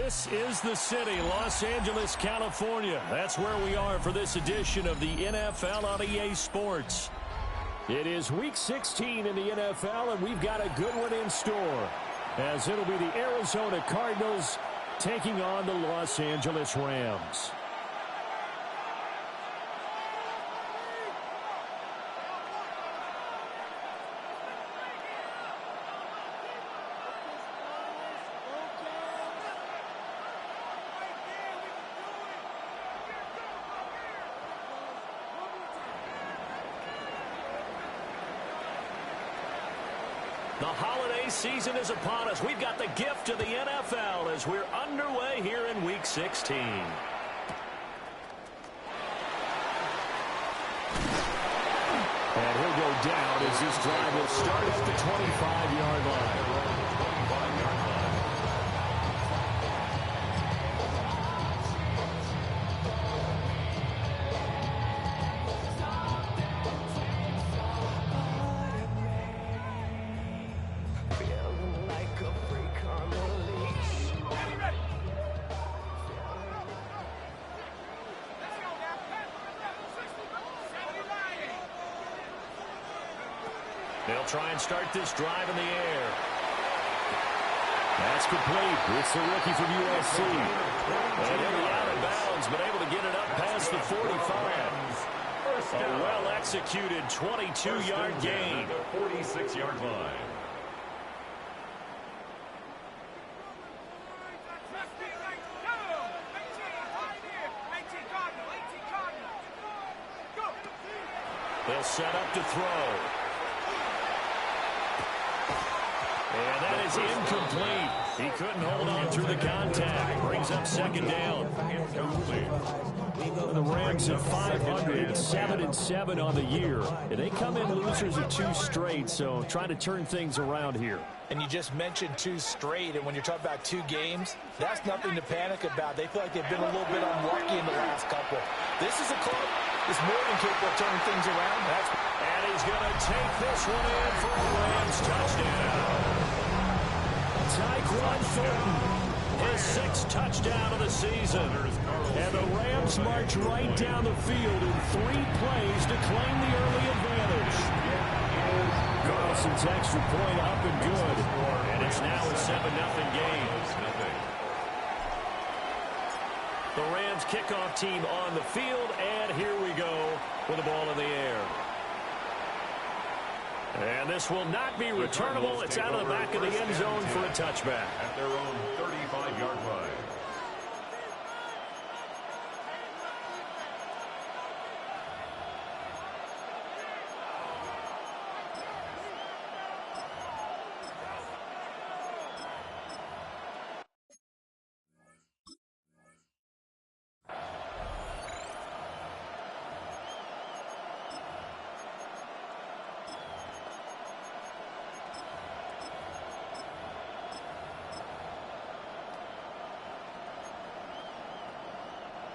This is the city, Los Angeles, California. That's where we are for this edition of the NFL on EA Sports. It is Week 16 in the NFL, and we've got a good one in store, as it'll be the Arizona Cardinals taking on the Los Angeles Rams. The holiday season is upon us. We've got the gift of the NFL as we're underway here in Week 16. And he'll go down as this drive will start at the 25-yard line. They'll try and start this drive in the air. That's complete. It's the rookie from USC. And he'll be out of bounds, but able to get it up past the 45. A well-executed 22-yard gain. 46-yard line. They'll set up to throw. And that is incomplete. He couldn't hold on through the contact. Brings up second down. The Rams are 500, 7-7 on the year. And they come in losers of 2 straight, so trying to turn things around here. And you just mentioned 2 straight, and when you're talking about 2 games, that's nothing to panic about. They feel like they've been a little bit unlucky in the last couple. This is a club that's more than capable of turning things around. And he's going to take this one in for a Rams touchdown. Tyquan Thornton, his 6th touchdown of the season. And the Rams march right down the field in 3 plays to claim the early advantage. Carlson's extra point up and good. And it's now a 7-0 game. The Rams kickoff team on the field, and here we go with the ball in the air. And this will not be returnable. It's out of the back of the end zone for a touchback. At their own 35-yard line.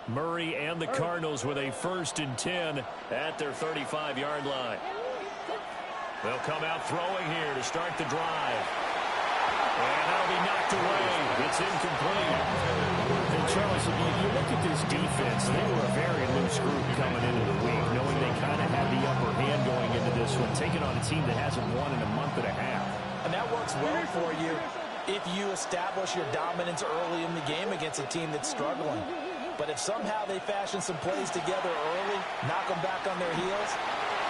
Murray and the Cardinals with a 1st and 10 at their 35-yard line. They'll come out throwing here to start the drive. And that'll be knocked away. It's incomplete. And Charles, if you look at this defense, they were a very loose group coming into the week, knowing they kind of had the upper hand going into this one, taking on a team that hasn't won in a month and a half. And that works well for you if you establish your dominance early in the game against a team that's struggling. But if somehow they fashion some plays together early, knock them back on their heels,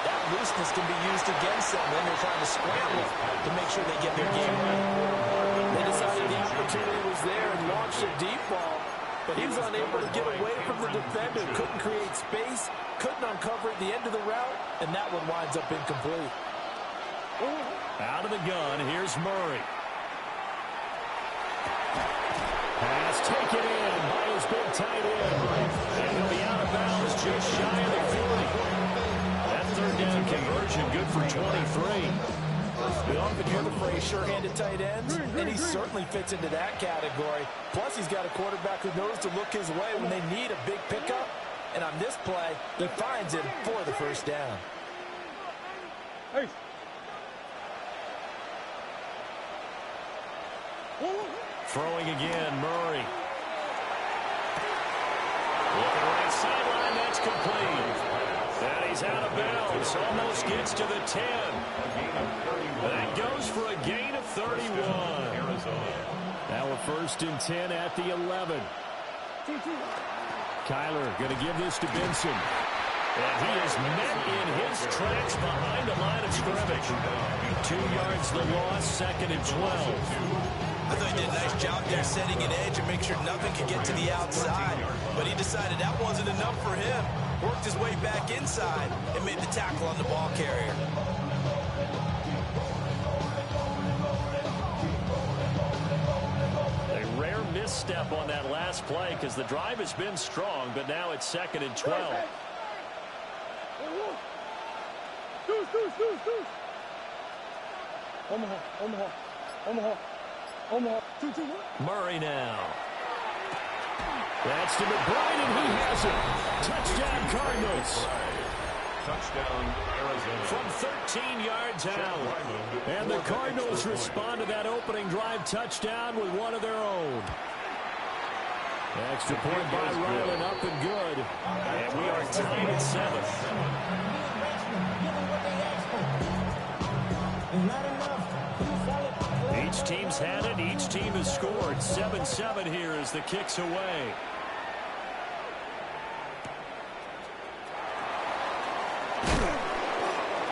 that looseness can be used against them when they're trying to scramble to make sure they get their game right. They decided the opportunity was there and launched a deep ball, but he was unable to get away from the defender, couldn't create space, couldn't uncover at the end of the route, and that one winds up incomplete. Out of the gun, here's Murray. Pass taken in by his big tight end. And he'll be out of bounds just shy of the 40. That 3rd down conversion good for 23. We often hear the phrase sure-handed tight ends, and he certainly fits into that category. Plus, he's got a quarterback who knows to look his way when they need a big pickup. And on this play, he finds him for the 1st down. Hey. Throwing again, Murray. Looking right sideline, that's complete. And he's out of bounds. Almost gets to the 10. That goes for a gain of 31. Now we're first and 10 at the 11. Kyler going to give this to Benson. And he is met in his tracks behind the line of scrimmage. 2 yards the loss, second and 12. I thought he did a nice job there setting an edge and make sure nothing could get to the outside. But he decided that wasn't enough for him. Worked his way back inside and made the tackle on the ball carrier. A rare misstep on that last play because the drive has been strong, but now it's second and 12. Omaha. Murray now. That's to McBride, and he has it. Touchdown, Cardinals. Touchdown, Arizona. From 13 yards out. And the Cardinals respond to that opening drive touchdown with one of their own. Extra point by Ryland, up and good. And we are tied at 7. Each team's had it. Each team has scored. 7-7 here as the kick's away.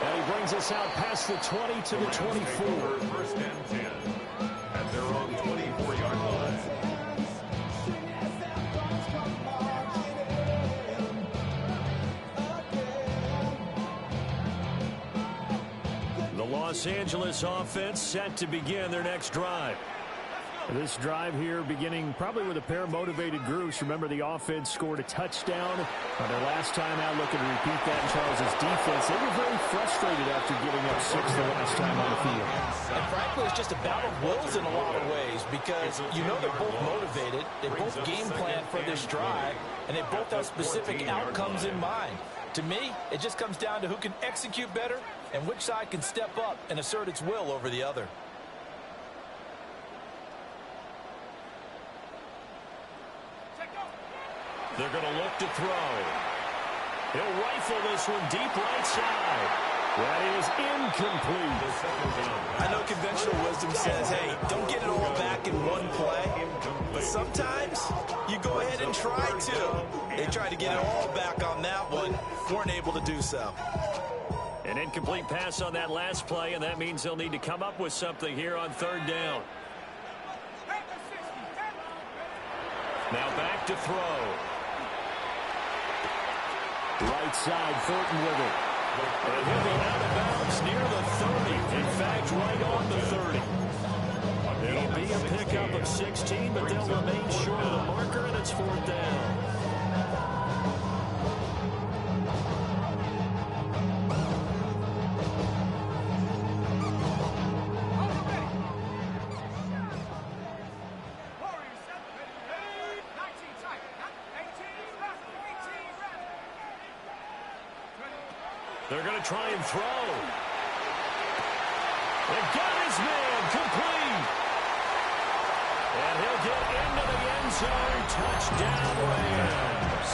And he brings us out past the 20 to the 24. First and 10 at their own 24-yard line. The Los Angeles offense set to begin their next drive. This drive here beginning probably with a pair of motivated groups. Remember, the offense scored a touchdown on their last time out, looking to repeat that in Charles' defense. They were very frustrated after giving up 6 the last time on the field. And frankly, it's just a battle of wills in a lot of ways because you know they're both motivated, they both game plan for this drive, and they both have specific outcomes in mind. To me, it just comes down to who can execute better and which side can step up and assert its will over the other. They're going to look to throw. He'll rifle this one deep right side. That is incomplete. I know conventional wisdom says, hey, don't get it all back in one play. But sometimes you go ahead and try to. They tried to get it all back on that one. Weren't able to do so. An incomplete pass on that last play, and that means they'll need to come up with something here on third down. Now back to throw. Right side, Thornton with it. And he'll be out of bounds near the 30. In fact, right on the 30. It'll be a pickup of 16, but they'll remain short of the marker, and it's fourth down. They're going to try and throw. They've got his man complete. And he'll get into the end zone. Touchdown, Rams.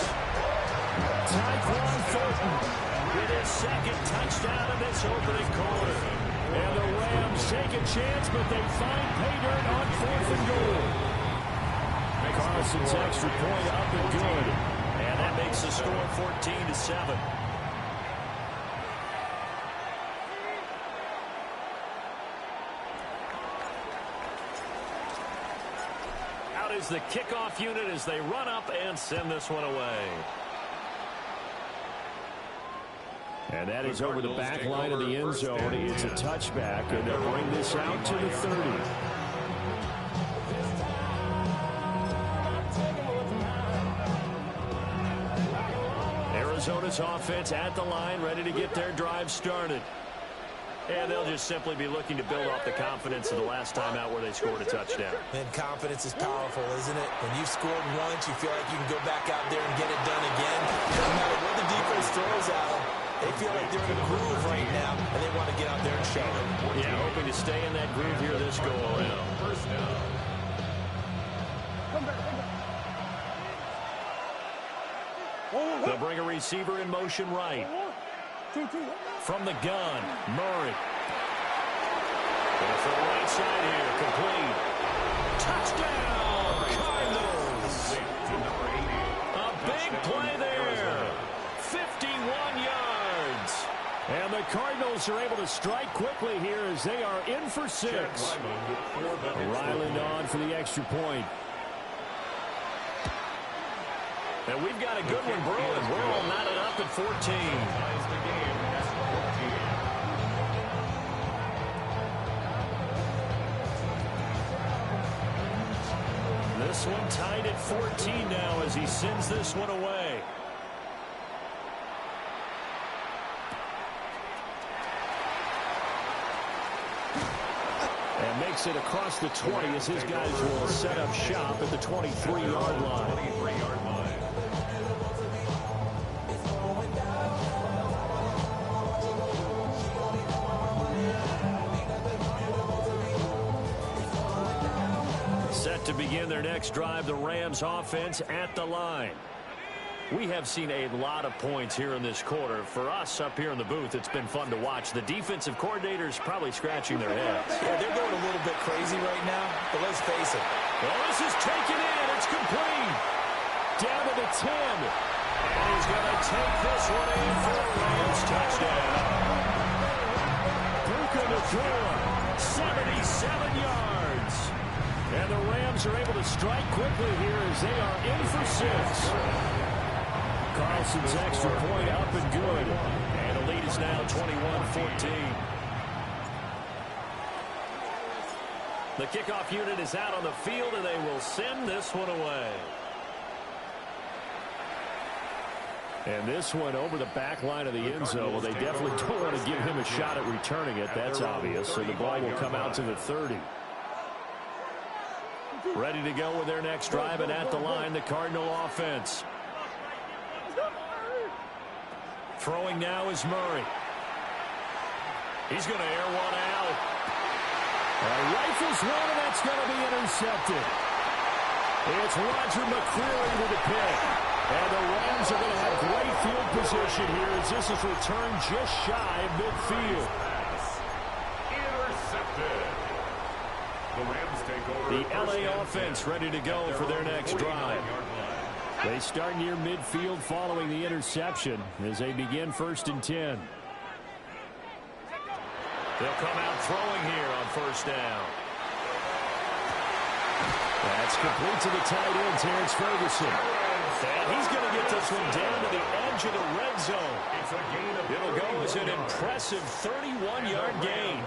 Tyquan Thornton with his second touchdown in this opening quarter. And the Rams take a chance, but they find pay dirt on 4th and goal. Carlson's extra point up and good. And that makes the score 14-7. Is the kickoff unit as they run up and send this one away. And that is over the back line of the end zone. It's a touchback, and they'll bring this out to the 30. Arizona's offense at the line, ready to get their drive started. And they'll just simply be looking to build off the confidence of the last time out where they scored a touchdown. And confidence is powerful, isn't it? When you've scored once, you feel like you can go back out there and get it done again. No matter what the defense throws at them, they feel like they're in a groove right now, and they want to get out there and show it. Yeah, hoping to stay in that groove here this go-around. First down. Come back. They'll bring a receiver in motion right. From the gun, Murray. Going for the right side here, complete. Touchdown, Cardinals. A big play there. 51 yards. And the Cardinals are able to strike quickly here as they are in for 6. Ryland on for the extra point. And we've got a good one brewing. We're all knotted up at 14. This one tied at 14 now as he sends this one away. And makes it across the 20 as his guys will set up shop at the 23-yard line. Set to begin their next drive, the Rams offense at the line. We have seen a lot of points here in this quarter. For us up here in the booth, it's been fun to watch. The defensive coordinators probably scratching their heads. Yeah, they're going a little bit crazy right now, but let's face it. Well, this is taken in. It's complete. Down to the 10. And he's going to take this one in for a Rams touchdown. Puka Nacua, 77 yards. And the Rams are able to strike quickly here as they are in for 6. Carlson's extra point up and good. And the lead is now 21-14. The kickoff unit is out on the field, and they will send this one away. And this one over the back line of the end zone. Well, they definitely don't want to give him a shot at returning it. That's obvious. So the ball will come out to the 30. Ready to go with their next drive, and at the line, the Cardinal offense. Throwing now is Murray. He's going to air one out. Rifles one, and that's going to be intercepted. It's Roger McCreary with the pick. And the Rams are going to have great field position here as this is returned just shy of midfield. Intercepted. The Rams take over. The LA offense ready to go for their next drive. They start near midfield following the interception as they begin 1st and 10. They'll come out throwing here on 1st down. That's complete to the tight end, Terrence Ferguson. And he's going to get this one down to the edge of the red zone. It'll go as an impressive 31-yard gain.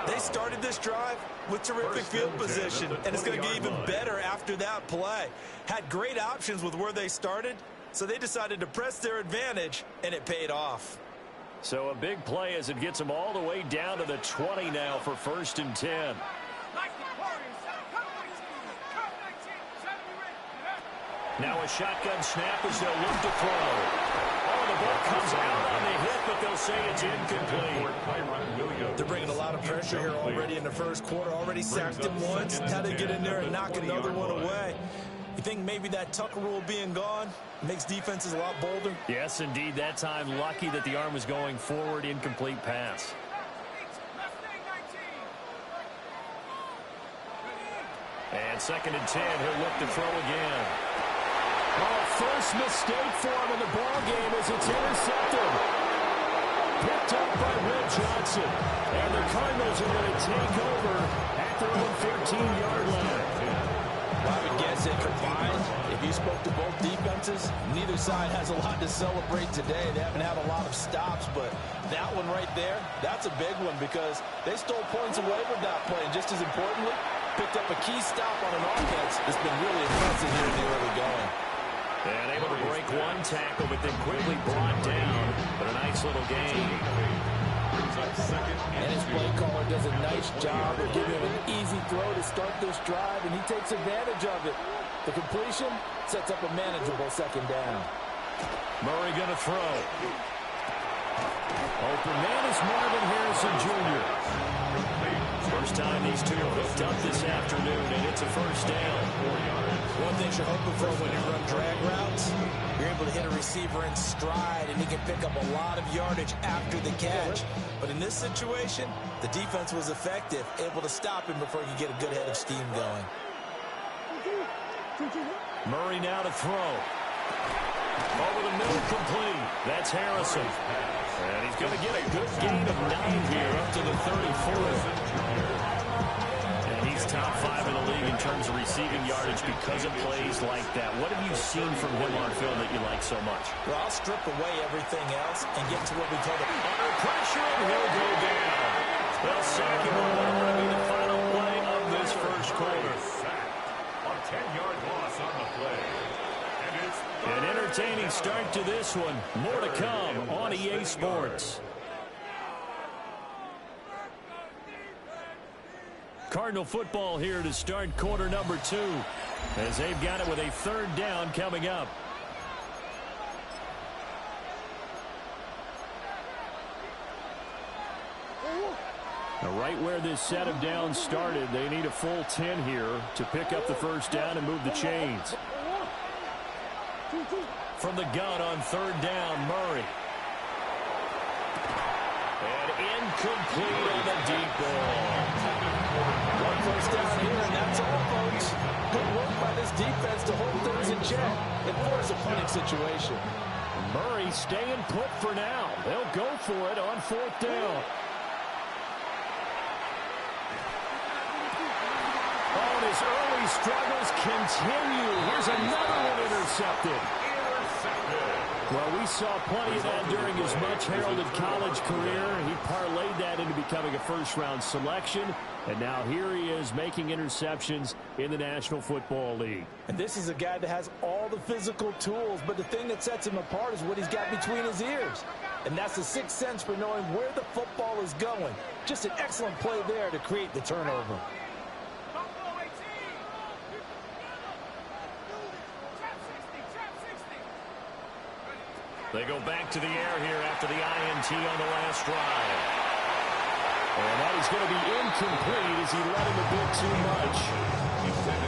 They started this drive with terrific field position, and it's going to get even better after that play. Had great options with where they started, so they decided to press their advantage, and it paid off. So a big play as it gets them all the way down to the 20 now for 1st and 10. Now a shotgun snap as they'll look to throw. Oh, the ball comes out on the hit, but they'll say it's incomplete. They're bringing a lot of pressure here already in the first quarter. Already sacked him once. Had to get in there and knock another one away. You think maybe that Tucker rule being gone makes defenses a lot bolder? Yes, indeed. That time, lucky that the arm was going forward, incomplete pass. And 2nd and 10, he'll look to throw again. Oh, first mistake for him in the ball game as it's intercepted. Picked up by Will Johnson. And the Cardinals are going to take over at their own 13-yard line. I would guess that combined, if you spoke to both defenses, neither side has a lot to celebrate today. They haven't had a lot of stops, but that one right there, that's a big one because they stole points away with that play. And just as importantly, picked up a key stop on an offense that's been really impressive here in the early going. And able to break one tackle, but then quickly brought down. But a nice little gain. And his play caller does a nice job of giving him an easy throw to start this drive, and he takes advantage of it. The completion sets up a manageable 2nd down. Murray going to throw. Open man is Marvin Harrison Jr. First time these two are hooked up this afternoon, and it's a first down. One thing you're hoping for when you run drag routes, you're able to hit a receiver in stride, and he can pick up a lot of yardage after the catch. But in this situation, the defense was effective, able to stop him before he could get a good head of steam going. Murray now to throw. Over the middle, complete. That's Harrison. And he's going to get a good gain of 9 here up to the 34. And he's top 5 in the league in terms of receiving yardage because of plays like that. What have you seen from him on film that you like so much? Well, I'll strip away everything else and get to what we told him. Under pressure, and he'll go down. They'll sack him on what will be the final play of this first quarter. A 10-yard loss on the play. An entertaining start to this one. More to come on EA Sports. Cardinal football here to start quarter number 2, as they've got it with a third down coming up. Now, right where this set of downs started, they need a full 10 here to pick up the first down and move the chains. From the gun on third down, Murray. And incomplete on the deep ball. One first down here, and that's all, folks. Good work by this defense to hold things in check and force a punting situation. Murray staying put for now. They'll go for it on fourth down. Oh, and his early struggles continue. Here's another one intercepted. Well, we saw plenty of that during his much-heralded college career. He parlayed that into becoming a first-round selection, and now here he is making interceptions in the National Football League. And this is a guy that has all the physical tools, but the thing that sets him apart is what he's got between his ears. And that's the sixth sense for knowing where the football is going. Just an excellent play there to create the turnover. They go back to the air here after the INT on the last drive. And that is going to be incomplete as he let him a bit too much.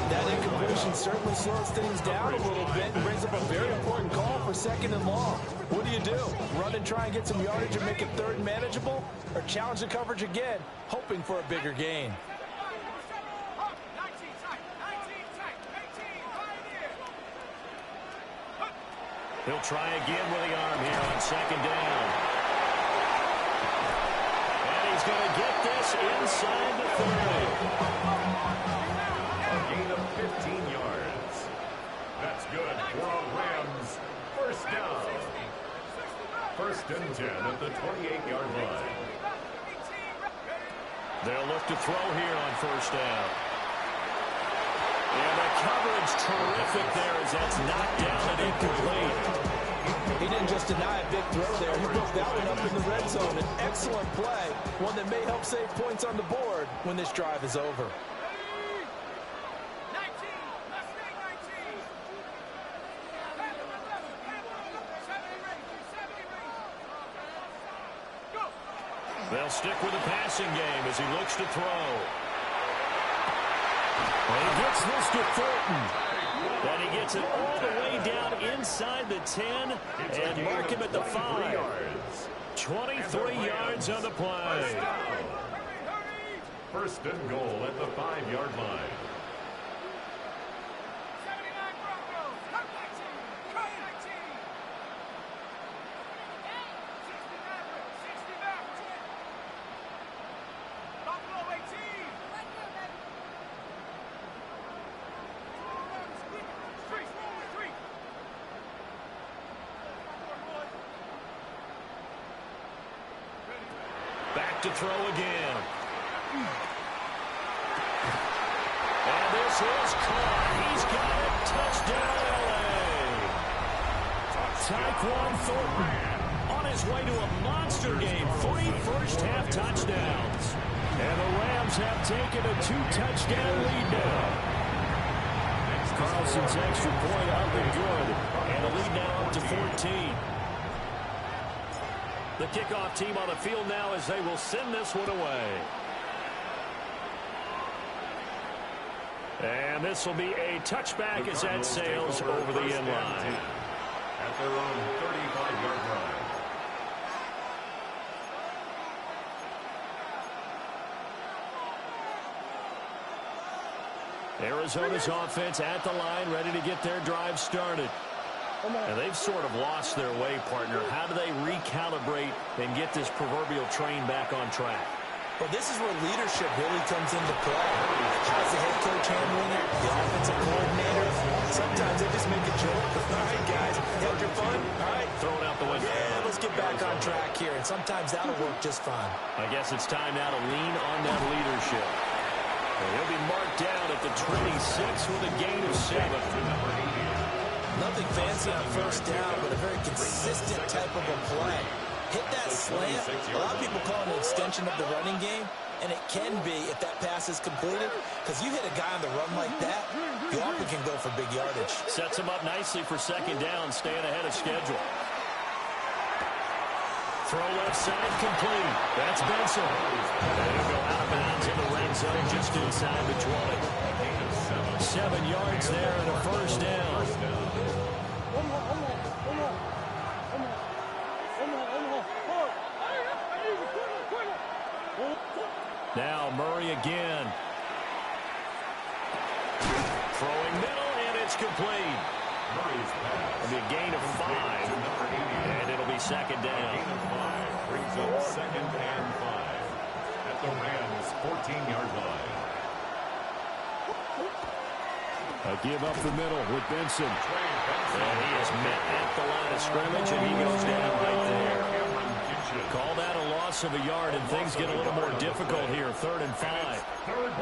That incompletion certainly slows things down a little bit and brings up a very important call for second and long. What do? Run and try and get some yardage and make it third and manageable? Or challenge the coverage again, hoping for a bigger gain? He'll try again with the arm here on second down. And he's going to get this inside the 30. A gain of 15 yards. That's good for a Rams first down. First and 10 at the 28-yard line. They'll look to throw here on first down. And the coverage terrific there as that's knocked down and incomplete. He didn't just deny a big throw there. He broke that one up in the red zone. An excellent play, one that may help save points on the board when this drive is over. They'll stick with the passing game as he looks to throw. And he gets this to Thornton. And he gets it all the way down inside the 10 and mark him at the 5. 23 yards on the play. First and goal at the 5-yard line. Back to throw again. And this is caught. He's got it. Touchdown, L.A. Tyquan Thornton on his way to a monster game. 3 first-half touchdowns. And the Rams have taken a 2-touchdown lead now. Carlson's extra point up and good. And a lead now up to 14. The kickoff team on the field now as they will send this one away. And this will be a touchback as that sails over the end line. At their own 35-yard line. Arizona's offense at the line, ready to get their drive started. And they've sort of lost their way, partner. How do they recalibrate and get this proverbial train back on track? Well, this is where leadership really comes into play. How's the head coach handling it? The offensive coordinator? Sometimes they just make a joke. All right, guys, had your fun? All right. Throw it out the window. Yeah, let's get back on track here. And sometimes that'll work just fine. I guess it's time now to lean on that leadership. And he'll be marked down at the 26 with a gain of 7. Nothing fancy on first down, but a very consistent type of a play. Hit that slant. A lot of people call it an extension of the running game, and it can be if that pass is completed, because you hit a guy on the run like that, you often can go for big yardage. Sets him up nicely for second down, staying ahead of schedule. Throw left side complete. That's Benson. And he'll go out of bounds in the red zone just inside the 20. 7 yards there and a first down. Now Murray again. Throwing middle, and it's complete. It'll be a gain of 5, and it'll be second down. Gain of 5 brings up second and 5 at the Rams' 14-yard line. A give up the middle with Benson. And he is met at the line of scrimmage, and he goes down right there. Call that a loss of a yard, and things get a little more difficult here. 3rd and 5.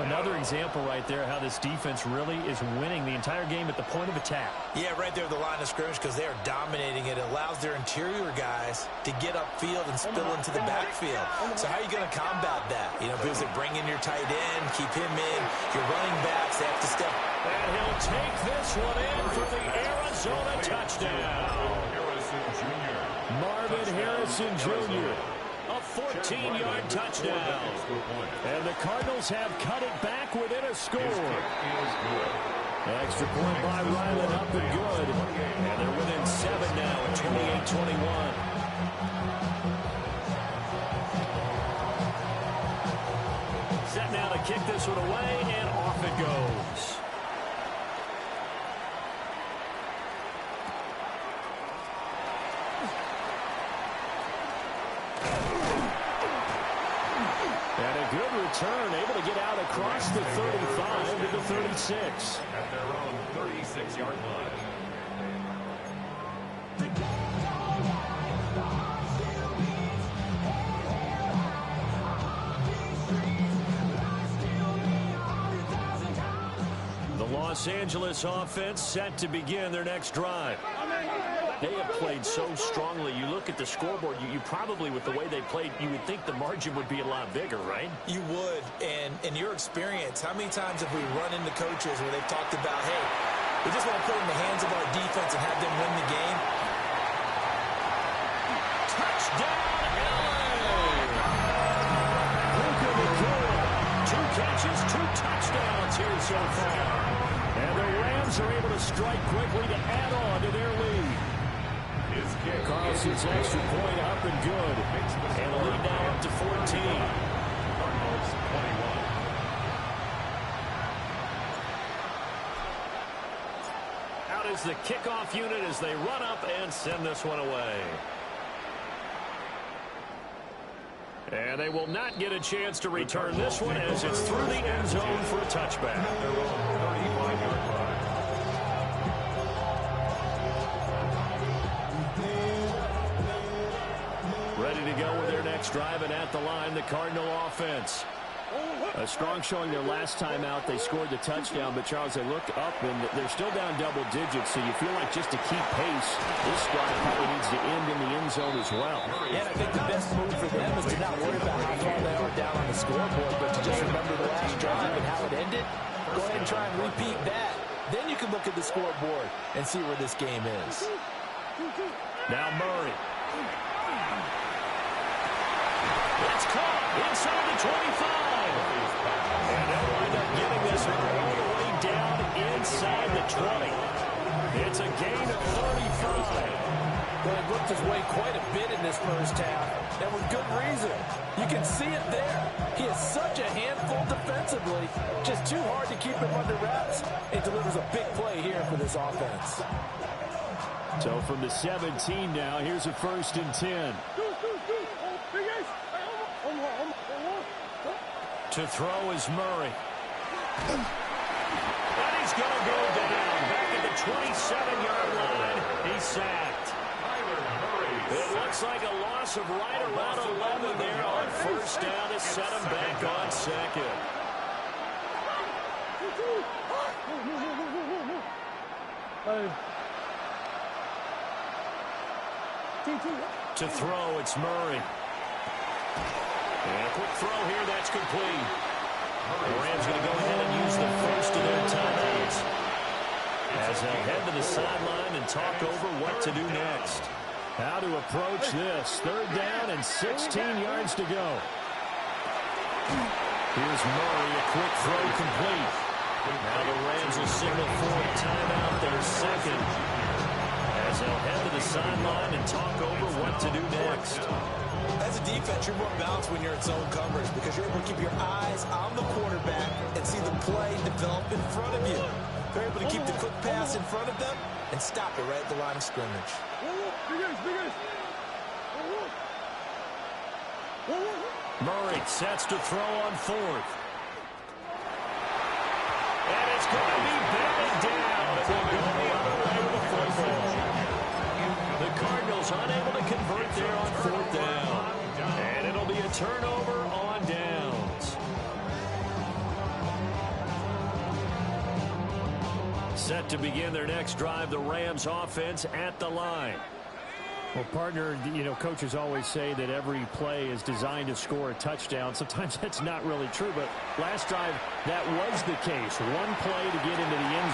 Another example right there how this defense really is winning the entire game at the point of attack. Yeah, right there at the line of scrimmage, because they are dominating it. It allows their interior guys to get upfield and spill into the backfield. So how are you going to combat that? You know, because they bring in your tight end, keep him in. Your running backs, they have to step. And he'll take this one in for the Arizona touchdown. Marvin Harrison Jr. A 14-yard touchdown. And the Cardinals have cut it back within a score. Extra point by Ryland, up and good. And they're within 7 now at 28-21. Set now to kick this one away, and off it goes. Good return, able to get out across the 35 to the 36. At their own 36-yard line. The Los Angeles offense set to begin their next drive. They have played so strongly. You look at the scoreboard, you probably, with the way they played, you would think the margin would be a lot bigger, right? You would. And in your experience, how many times have we run into coaches where they've talked about, hey, we just want to put it in the hands of our defense and have them win the game? Touchdown, LA! Puka Nacua, 2 catches, 2 touchdowns here so far. And the Rams are able to strike quickly to add on to their lead. Carlson's extra point up and good. And a lead now up to 14. Cardinals 21. Out is the kickoff unit as they run up and send this one away. And they will not get a chance to return this one as it's through the end zone for a touchback. Their own 35-yard line. Ready to go with their next drive, and at the line, the Cardinal offense. A strong showing their last time out. They scored the touchdown, but, Charles, they look up, and they're still down double digits, so you feel like just to keep pace, this drive probably needs to end in the end zone as well. Yeah, and I think the best move for them is to not worry about how far they are down on the scoreboard, but to just remember the last drive and how it ended. Go ahead and try and repeat that. Then you can look at the scoreboard and see where this game is. Now Murray. inside the 25. And they'll wind up getting this one all the way down inside the 20. It's a gain of 35. Well, he looked his way quite a bit in this first half, and with good reason. You can see it there. He is such a handful defensively, just too hard to keep him under wraps. It delivers a big play here for this offense. So from the 17 now, here's a 1st and 10. To throw is Murray. And he's going to go down. Back at the 27-yard line. He's sacked. It looks like a loss of right around 11 there on 1st down to set him back on 2nd. To throw, it's Murray. And a quick throw here, that's complete. The Rams going to go ahead and use the first of their timeouts as they'll head to the sideline and talk over what to do next. How to approach this. 3rd down and 16 yards to go. Here's Murray, a quick throw complete. Now the Rams will signal for a timeout, their second, as they'll head to the sideline and talk over what to do next. As a defense, you're more balanced when you're in zone coverage because you're able to keep your eyes on the quarterback and see the play develop in front of you. They're able to keep the quick pass in front of them and stop it right at the line of scrimmage. Murray sets to throw on 4th. And it's going to be batted down. It will go the other way with the football. The Cardinals unable to convert there on 4th down. And it'll be a turnover on downs. Set to begin their next drive, the Rams offense at the line. Well, partner, you know, coaches always say that every play is designed to score a touchdown. Sometimes that's not really true, but last drive, that was the case. One play to get into the end.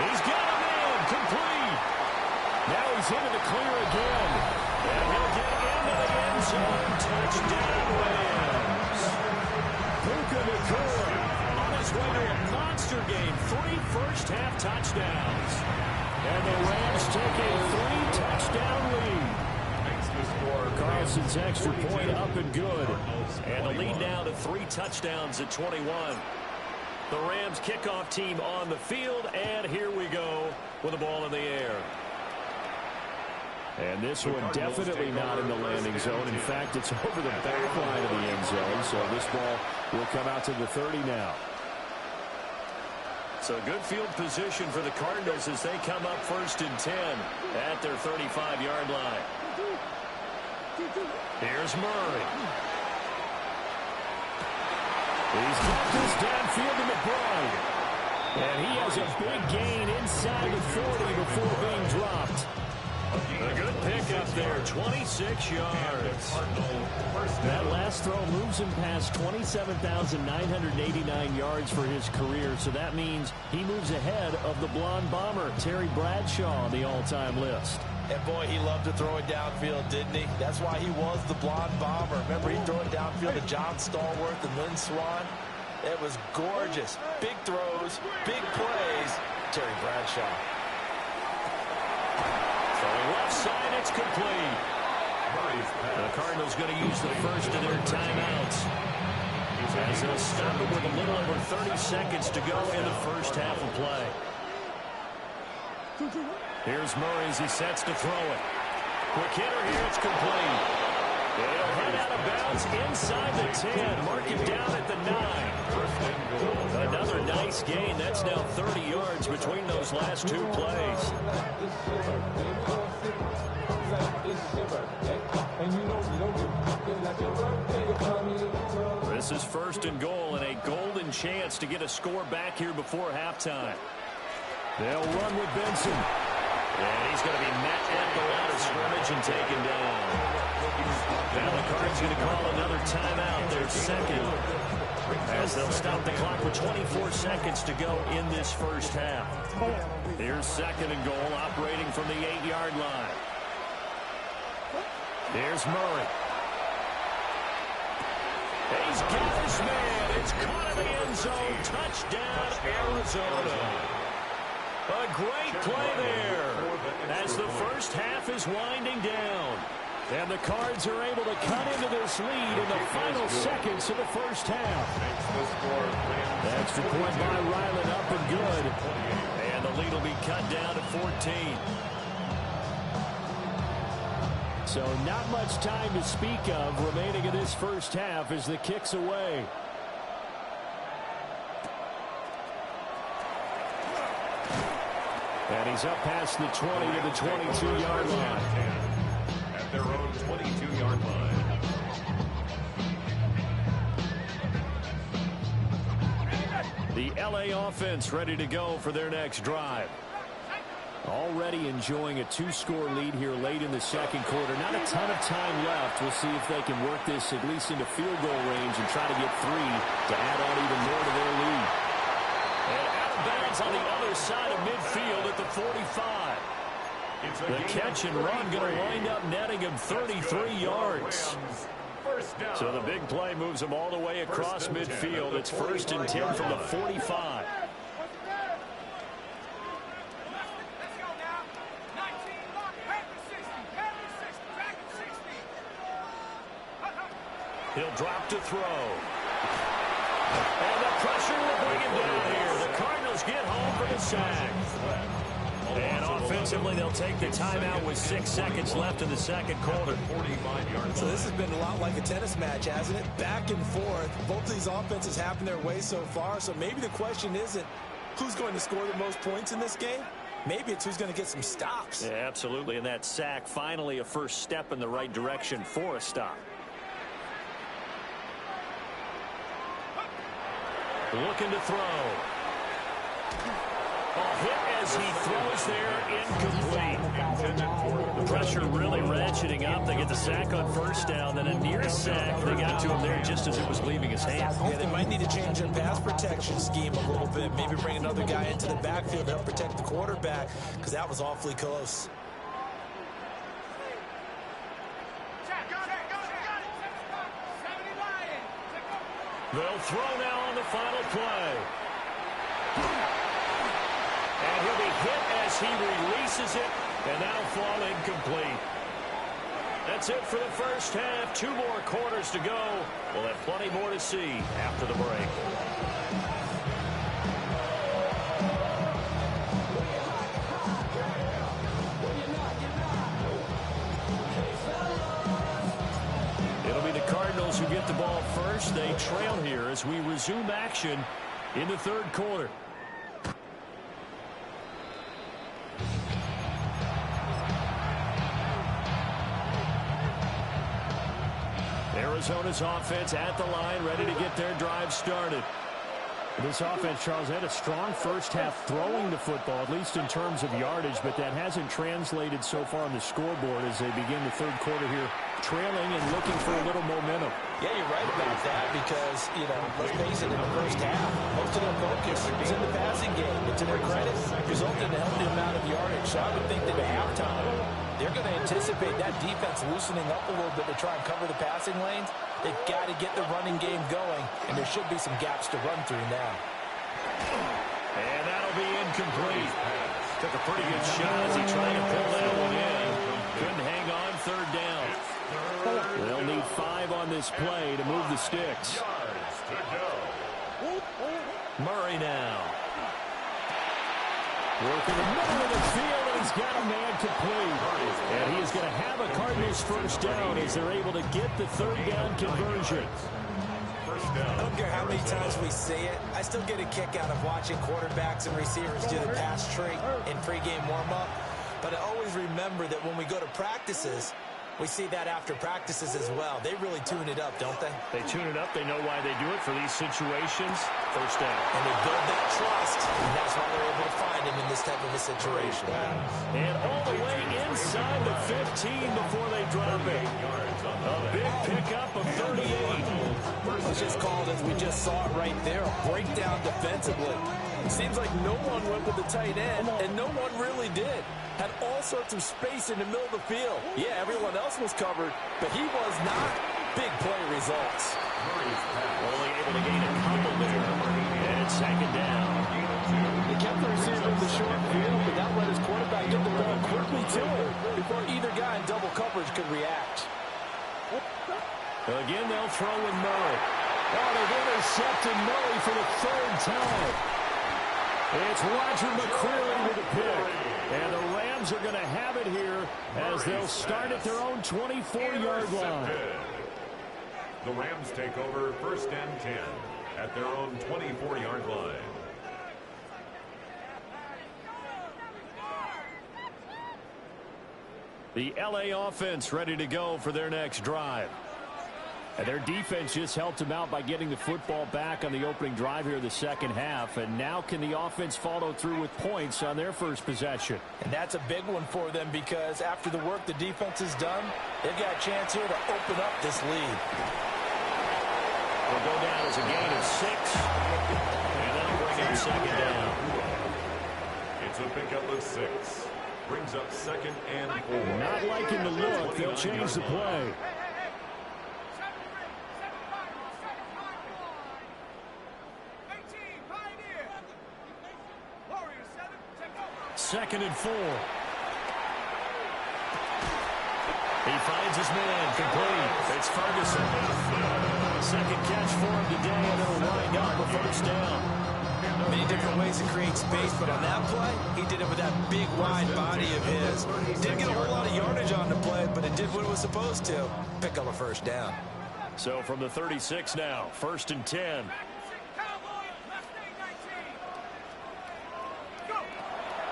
He's got him in, complete. Now he's into the clear again. And he'll get into the end zone. Touchdown, Rams. Puka Nacua on his way to a monster game. 3 first-half touchdowns. And the Rams take a 3-touchdown lead. Carlson's extra point up and good. And the lead now to 3 touchdowns at 21. The Rams kickoff team on the field, and here we go with the ball in the air. And this one definitely not in the landing zone. In fact, it's over the back line of the end zone, so this ball will come out to the 30 now. So good field position for the Cardinals as they come up 1st and 10 at their 35-yard line. Here's Murray. He's got this downfield to McBride. And he has a big gain inside the 40 before being dropped. A good pickup there, 26 yards. That last throw moves him past 27,989 yards for his career, so that means he moves ahead of the blonde bomber, Terry Bradshaw, on the all-time list. And boy, he loved to throw it downfield, didn't he? That's why he was the blonde bomber. Remember, he'd throw it downfield to John Stallworth and Lynn Swann. It was gorgeous. Big throws, big plays. Terry Bradshaw. Left side, it's complete. The Cardinals going to use the first of their timeouts as they'll stop it with a little over 30 seconds to go in the first half of play. Here's Murray as he sets to throw it. Quick hitter here, it's complete. It'll head out of bounds inside the 10. Mark it down at the 9. Another nice gain. That's now 30 yards between those last 2 plays. This is 1st and goal and a golden chance to get a score back here before halftime. They'll run with Benson. And he's going to be met at the line of scrimmage and taken down. Now the Cards going to call another timeout, their second, as they'll stop the clock with 24 seconds to go in this first half. Here's 2nd and goal, operating from the 8-yard line. Here's Murray. He's got his man. It's caught in the end zone. Touchdown, Arizona. A great play there as the first half is winding down. And the Cards are able to cut into this lead in the final seconds of the first half. Extra point by Ryland, up and good. And the lead will be cut down to 14. So not much time to speak of remaining in this first half as the kick's away. And he's up past the 20 to the 22-yard line. At their own 22-yard line. The LA offense ready to go for their next drive. Already enjoying a 2-score lead here late in the second quarter. Not a ton of time left. We'll see if they can work this at least into field goal range and try to get 3 to add on even more to their lead. And out of bounds on the other side of midfield at the 45. The catch and run going to wind up netting him 33 yards. So the big play moves him all the way across midfield. It's 1st and 10 from the 45. He'll drop to throw. And the pressure will bring him down here. The Cardinals get home for the sack. And offensively, they'll take the timeout with 6 seconds left in the second quarter. So this has been a lot like a tennis match, hasn't it? Back and forth. Both of these offenses happen their way so far. So maybe the question isn't who's going to score the most points in this game. Maybe it's who's going to get some stops. Yeah, absolutely. And that sack, finally a first step in the right direction for a stop. Looking to throw. A hit as he throws there, incomplete. The pressure really ratcheting up. They get the sack on first down, then a near sack. They got to him there just as it was leaving his hand. Yeah, they might need to change their pass protection scheme a little bit. Maybe bring another guy into the backfield to help protect the quarterback, because that was awfully close. They'll throw now on the final play. And he'll be hit as he releases it, and that'll fall incomplete. That's it for the first half. 2 more quarters to go. We'll have plenty more to see after the break. It'll be the Cardinals who get the ball first. They trail here as we resume action in the third quarter. Arizona's offense at the line, ready to get their drive started. This offense, Charles, had a strong first half throwing the football, at least in terms of yardage, but that hasn't translated so far on the scoreboard as they begin the third quarter here, trailing and looking for a little momentum. Yeah, you're right about that because, let's face it, in the first half, most of their focus was in the passing game. And to their credit, resulted in a healthy amount of yardage. So I would think that at halftime, they're going to anticipate that defense loosening up a little bit to try and cover the passing lanes. They've got to get the running game going, and there should be some gaps to run through now. And that'll be incomplete. Took a pretty good shot as he tried to pull that one in. Couldn't hang on, third down. They'll need 5 on this play to move the sticks. Murray now. Working the middle of the field, and he's got a man complete. And he is going to have a Cardinals first down as they're able to get the third down conversion. I don't care how many times we see it. I still get a kick out of watching quarterbacks and receivers do the pass tree in pregame warm-up. But I always remember that when we go to practices, we see that after practices as well. They really tune it up, don't they? They tune it up. They know why they do it for these situations. First down. And they build that trust, and that's why they're able to find him in this type of a situation. And all the way inside the 15 before they drop it. A big pickup of 38. It was just called, as we just saw it right there, a breakdown defensively. It seems like no one went with the tight end, and no one really did. Had all sorts of space in the middle of the field. Yeah, everyone else was covered, but he was not. big play results. Only able to gain a couple there. And second down. They kept the receiver in the short field, but that let his quarterback get the ball quickly to him before either guy in double coverage could react. Again, they'll throw in Murray. Oh, they've intercepted Murray for the third time. It's Roger McCreary with the pick. And the Rams are going to have it here as they'll start at their own 24-yard line. The Rams take over 1st and 10 at their own 24-yard line. The LA offense ready to go for their next drive. And their defense just helped them out by getting the football back on the opening drive here in the second half. And now can the offense follow through with points on their first possession? And that's a big one for them because after the work the defense has done, they've got a chance here to open up this lead. Will go down as a gain of 6. And that'll bring in second down. It's a pickup of 6. Brings up 2nd and 4. Not liking the look. They'll change the play. 2nd and 4. He finds his man complete. It's Ferguson. Second catch for him today, and it'll wind up a first down. Many different ways to create space, but on that play, he did it with that big, wide body of his. Didn't get a whole lot of yardage on the play, but it did what it was supposed to. Pick up a first down. So from the 36 now, 1st and 10.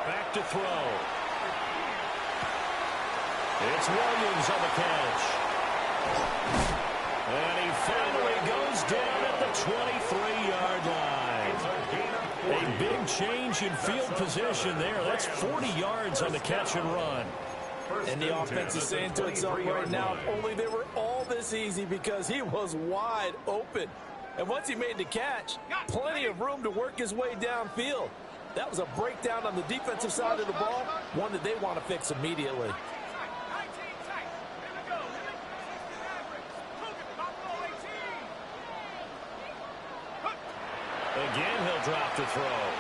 Back to throw. It's Williams on the catch. And he finally goes down at the 23-yard line. A big change in field position there. That's 40 yards on the catch and run. And the offense is saying to itself right now, if only they were all this easy because he was wide open. And once he made the catch, plenty of room to work his way downfield. That was a breakdown on the defensive side of the ball, one that they want to fix immediately. Again, he'll drop the throw.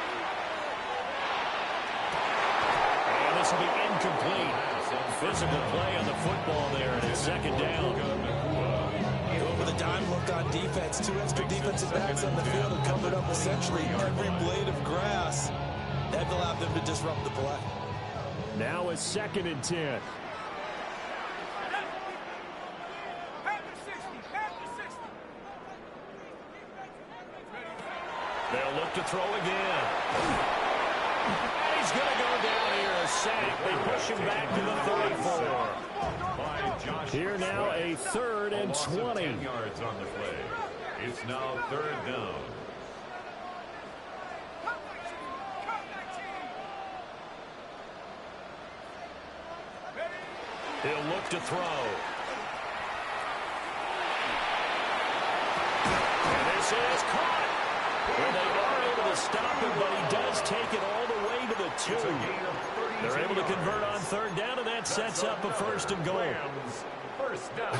And this will be incomplete. Physical play on the football there, and it's second down. Going with a dime look on defense. 2 extra defensive backs on the field and covered up essentially every blade of grass. That allowed them to disrupt the play. Now it's 2nd and 10. They'll look to throw again. He's going to go down here, a sack. They push him back to the 34. Here now a 3rd and 20. 10 yards on the play. It's now 3rd down. He'll look to throw. And this is caught. Well, they are able to stop him, but he does take it all the way to the 2. They're able to convert on 3rd down, and that sets up a 1st and goal. First down.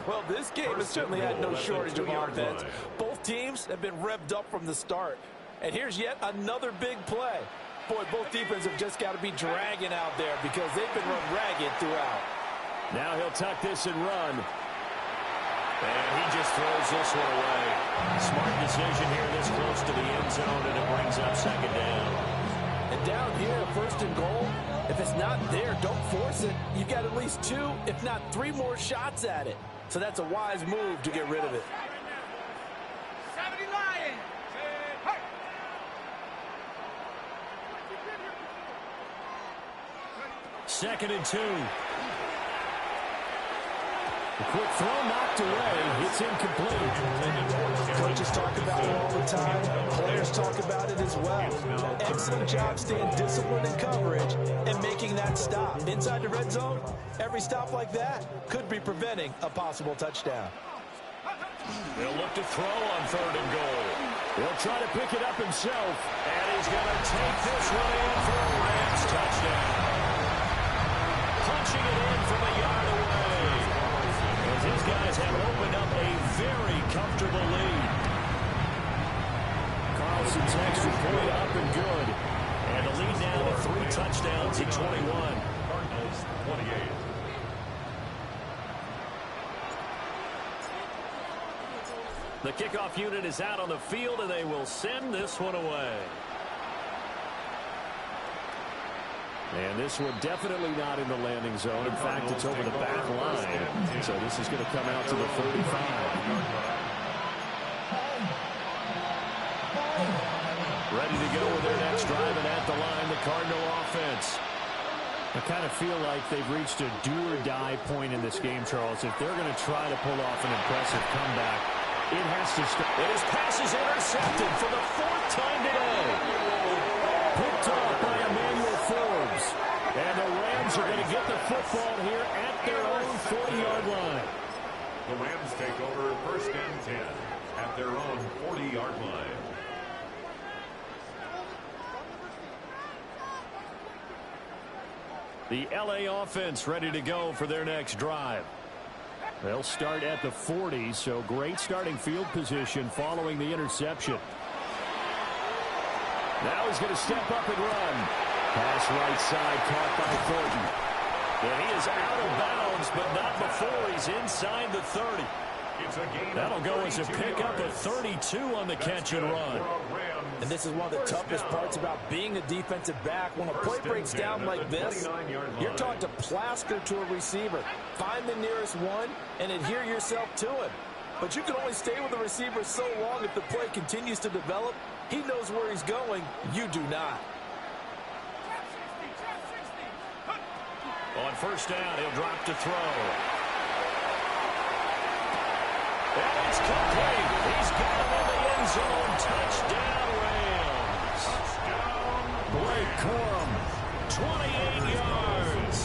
Well, this game has certainly had no shortage of offense. Both teams have been revved up from the start. And here's yet another big play. Boy, both defenses have just got to be dragging out there because they've been run ragged throughout. Now he'll tuck this and run. And he just throws this one away. Smart decision here this close to the end zone, and it brings up second down. And down here, 1st and goal, if it's not there, don't force it. You've got at least 2, if not 3 more shots at it. So that's a wise move to get rid of it. 70 Lions. Hey. Second and 2. A quick throw knocked away. It's incomplete. Coaches talk about it all the time. Players talk about it as well. Excellent job staying disciplined in coverage and making that stop. Inside the red zone, every stop like that could be preventing a possible touchdown. They'll look to throw on 3rd and goal. He'll try to pick it up himself. And he's going to take this one in for a Rams touchdown. Punching it in from a yard away. As his guys have opened up comfortable lead. Carlson's extra point up and good. And the lead now to 3 touchdowns at 21. Cardinals 28. The kickoff unit is out on the field, and they will send this one away. And this one definitely not in the landing zone. In fact, it's over the back line. So this is going to come out to the 35. Ready to go with their next drive, and at the line, the Cardinal offense. I kind of feel like they've reached a do-or-die point in this game, Charles. If they're going to try to pull off an impressive comeback, it has to start. And his pass is intercepted for the 4th time today. Picked up by Emmanuel Forbes. And the Rams are going to get the football here at their own 40-yard line. The Rams take over 1st and 10 at their own 40-yard line. The LA offense ready to go for their next drive. They'll start at the 40, so great starting field position following the interception. Now he's going to step up and run. Pass right side, caught by Thornton. And he is out of bounds, but not before he's inside the 30. It's a gain. That'll go as a pickup of 32 on the catch and run. And this is one of the toughest parts about being a defensive back. When a play breaks down like this, you're taught to plaster to a receiver. Find the nearest one and adhere yourself to him. But you can only stay with the receiver so long if the play continues to develop. He knows where he's going. You do not. On 1st down, he'll drop to throw. And it's complete. He's got him in the end zone. Touchdown, Rams. Blake Corum, 28 yards.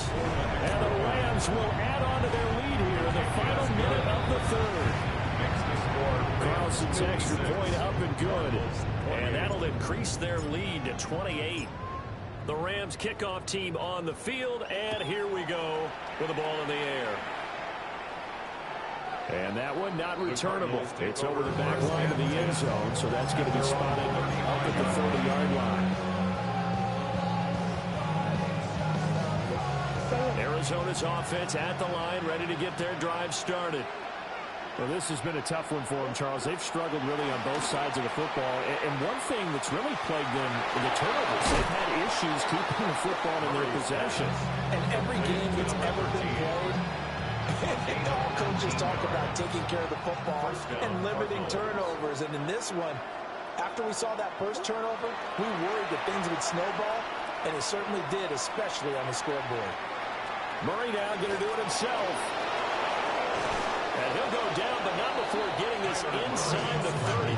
and the Rams will add on to their lead here in the final minute of the 3rd. Carlson's extra point up and good. And that'll increase their lead to 28. The Rams kickoff team on the field, and here we go with the ball in the air. And that one not returnable. It's over the back line of the end zone, so that's going to be spotted up at the 40-yard line. Arizona's offense at the line, ready to get their drive started. Well, this has been a tough one for them, Charles. They've struggled really on both sides of the football. And one thing that's really plagued them in the turnovers, they've had issues keeping the football in their possession. And every game that's ever been played, all coaches talk about taking care of the football and limiting turnovers. And in this one, after we saw that first turnover, we worried that things would snowball, and it certainly did, especially on the scoreboard. Murray now going to do it himself. And he'll go down, but not before getting this inside the 30.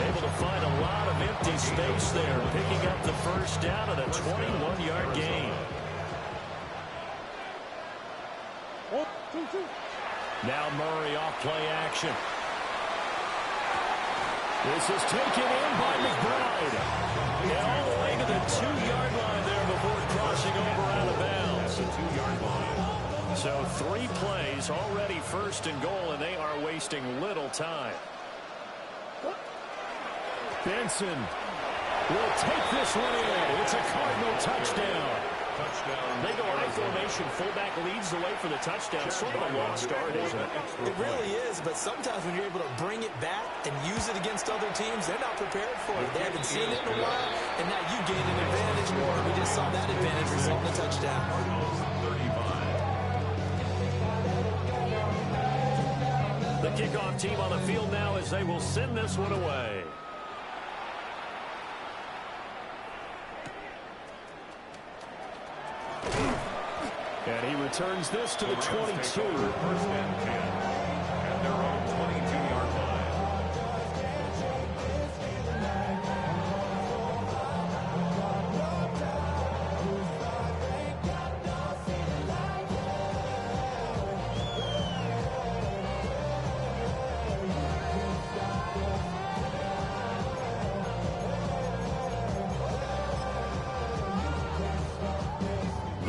Able to find a lot of empty space there, picking up the 1st down at a 21-yard gain. Now Murray off play action. This is taken in by McBride. And all the way to the 2-yard line there before crossing over out of bounds. The 2-yard line. So 3 plays, already 1st and goal, and they are wasting little time. Benson will take this one in. It's a Cardinal touchdown. They go I formation. Fullback leads the way for the touchdown. Sort of a lost start, isn't it? It really is, but sometimes when you're able to bring it back and use it against other teams, they're not prepared for it. They haven't seen it in a while, and now you gain an advantage. We just saw that advantage result in a touchdown. The kickoff team on the field now as they will send this one away. And he returns this to the 22. 1st and 10 at their own 22-yard line.